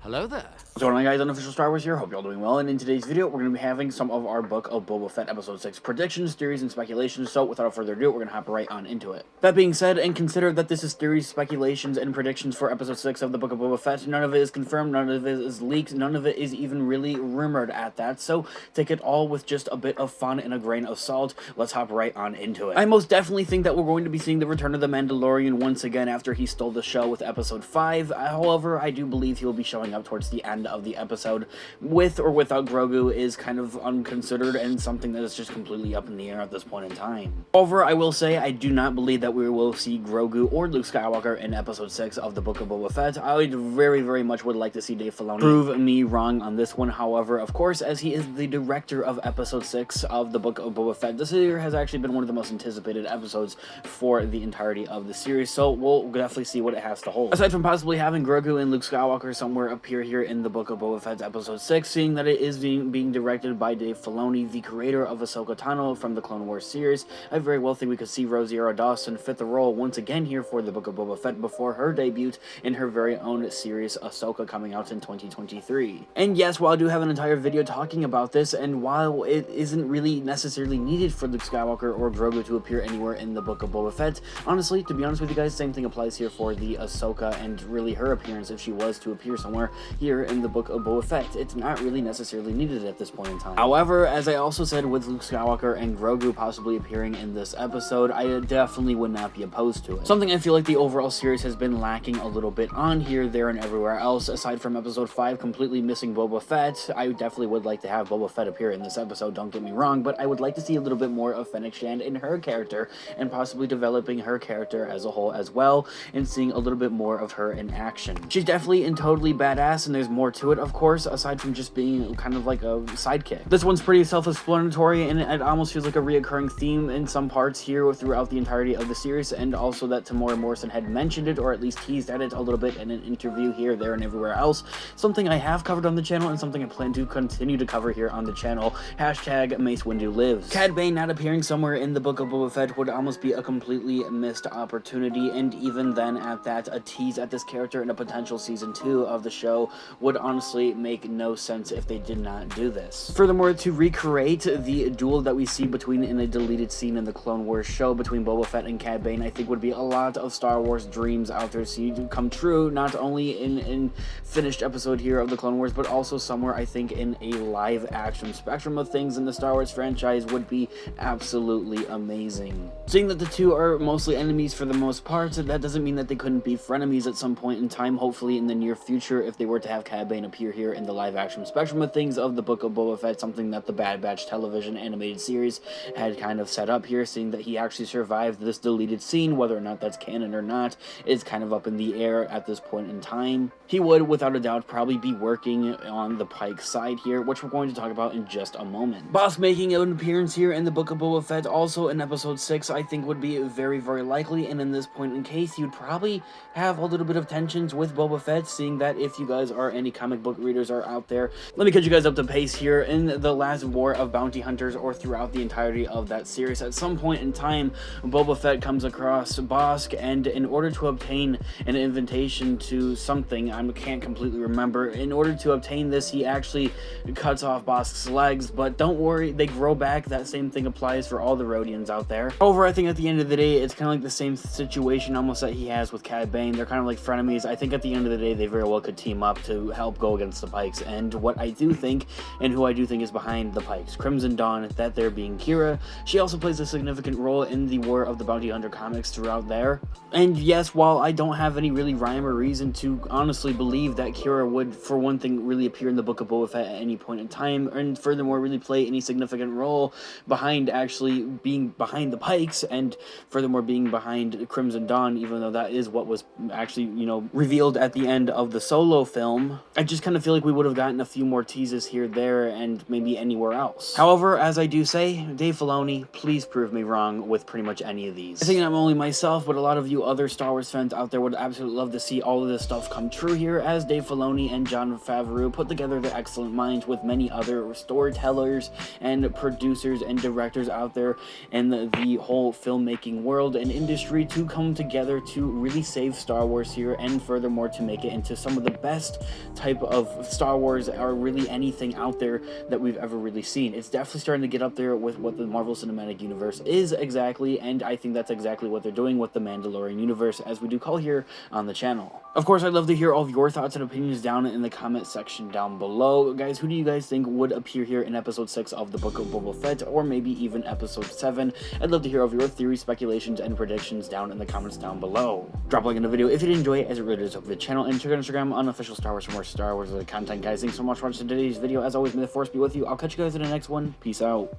Hello there. What's going on, guys? Unofficial Star Wars here. Hope you're all doing well. And in today's video, we're going to be having some of our Book of Boba Fett Episode 6 predictions, theories, and speculations. So without further ado, we're going to hop right on into it. That being said, and consider that this is theories, speculations, and predictions for Episode 6 of the Book of Boba Fett. None of it is confirmed, none of it is leaked, none of it is even really rumored at that. So take it all with just a bit of fun and a grain of salt. Let's hop right on into it. I most definitely think that we're going to be seeing the return of the Mandalorian once again after he stole the show with Episode 5. However, I do believe he will be showing up towards the end of the episode. With or without Grogu is kind of unconsidered and something that is just completely up in the air at this point in time. However, I will say I do not believe that we will see Grogu or Luke Skywalker in Episode 6 of the Book of Boba Fett. I very much would like to see Dave Filoni prove me wrong on this one. However, of course, as he is the director of Episode 6 of the Book of Boba Fett, this year has actually been one of the most anticipated episodes for the entirety of the series, so we'll definitely see what it has to hold. Aside from possibly having Grogu and Luke Skywalker somewhere appear here in the Book of Boba Fett's Episode 6, seeing that it is being directed by Dave Filoni, the creator of Ahsoka Tano from the Clone Wars series, I very well think we could see Rosario Dawson fit the role once again here for the Book of Boba Fett before her debut in her very own series Ahsoka coming out in 2023. And yes, while I do have an entire video talking about this, and while it isn't really necessarily needed for Luke Skywalker or Grogu to appear anywhere in the Book of Boba Fett, honestly, to be honest with you guys, same thing applies here for the Ahsoka and really her appearance if she was to appear somewhere here in the Book of Boba Fett. It's not really necessarily needed at this point in time. However, as I also said with Luke Skywalker and Grogu possibly appearing in this episode, I definitely would not be opposed to it. Something I feel like the overall series has been lacking a little bit on here, there, and everywhere else, aside from Episode 5 completely missing Boba Fett. I definitely would like to have Boba Fett appear in this episode, don't get me wrong, but I would like to see a little bit more of Fennec Shand in her character, and possibly developing her character as a whole as well, and seeing a little bit more of her in action. She's definitely and totally badass, and there's more to it, of course, aside from just being kind of like a sidekick. This one's pretty self-explanatory, and it almost feels like a reoccurring theme in some parts here throughout the entirety of the series, and also that Tamora Morrison had mentioned it, or at least teased at it a little bit in an interview here, there, and everywhere else. Something I have covered on the channel, and something I plan to continue to cover here on the channel. Hashtag Mace Windu lives. Cad Bane not appearing somewhere in the Book of Boba Fett would almost be a completely missed opportunity, and even then at that, a tease at this character in a potential season 2 of the show would honestly make no sense if they did not do this. Furthermore, to recreate the duel that we see between in a deleted scene in the Clone Wars show between Boba Fett and Cad Bane, I think would be a lot of Star Wars dreams out there to see come true, not only in finished episode here of the Clone Wars, but also somewhere I think in a live action spectrum of things in the Star Wars franchise would be absolutely amazing. Seeing that the two are mostly enemies for the most part, that doesn't mean that they couldn't be frenemies at some point in time, hopefully in the near future, if they were to have Cad Bane appear here in the live action spectrum of things of the Book of Boba Fett, something that the Bad Batch television animated series had kind of set up here, seeing that he actually survived this deleted scene. Whether or not that's canon or not is kind of up in the air at this point in time. He would, without a doubt, probably be working on the Pike side here, which we're going to talk about in just a moment. Boss making an appearance here in the Book of Boba Fett, also in Episode 6, I think would be very likely, and in this point in case, you'd probably have a little bit of tensions with Boba Fett, seeing that if you guys are any comic book readers are out there, let me catch you guys up to pace here. In the last War of Bounty Hunters, or throughout the entirety of that series, at some point in time, Boba Fett comes across Bossk, and in order to obtain an invitation to something, I can't completely remember, in order to obtain this, he actually cuts off Bossk's legs, but don't worry, they grow back. That same thing applies for all the Rodians out there. However, I think at the end of the day, it's kind of like the same situation almost that he has with Cad Bane. They're kind of like frenemies. I think at the end of the day, they very well could team up to help go against the Pikes, and what I do think, and who I do think is behind the Pikes, Crimson Dawn, that there being Kira. She also plays a significant role in the War of the Bounty Hunter comics throughout there. And yes, while I don't have any really rhyme or reason to honestly believe that Kira would, for one thing, really appear in the Book of Boba Fett at any point in time, and furthermore really play any significant role behind actually being behind the Pikes, and furthermore being behind Crimson Dawn, even though that is what was actually, you know, revealed at the end of the Solo film, I just kind of feel like we would have gotten a few more teases here, there, and maybe anywhere else. However, as I do say, Dave Filoni, please prove me wrong with pretty much any of these. I think not only myself, but a lot of you other Star Wars fans out there would absolutely love to see all of this stuff come true here, as Dave Filoni and Jon Favreau put together their excellent minds with many other storytellers and producers and directors out there in the whole filmmaking world and industry to come together to really save Star Wars here, and furthermore to make it into some of the best best type of Star Wars or really anything out there that we've ever really seen. It's definitely starting to get up there with what the Marvel Cinematic Universe is exactly, and I think that's exactly what they're doing with the Mandalorian universe, as we do call here on the channel. Of course, I'd love to hear all of your thoughts and opinions down in the comment section down below. Guys, who do you guys think would appear here in episode 6 of the Book of Boba Fett, or maybe even episode 7? I'd love to hear all of your theories, speculations, and predictions down in the comments down below. Drop a like in the video if you did enjoy it, as it really does help the channel, and check out Instagram on Official Star Wars for more Star Wars related content. Guys, thanks so much for watching today's video. As always, may the Force be with you. I'll catch you guys in the next one. Peace out.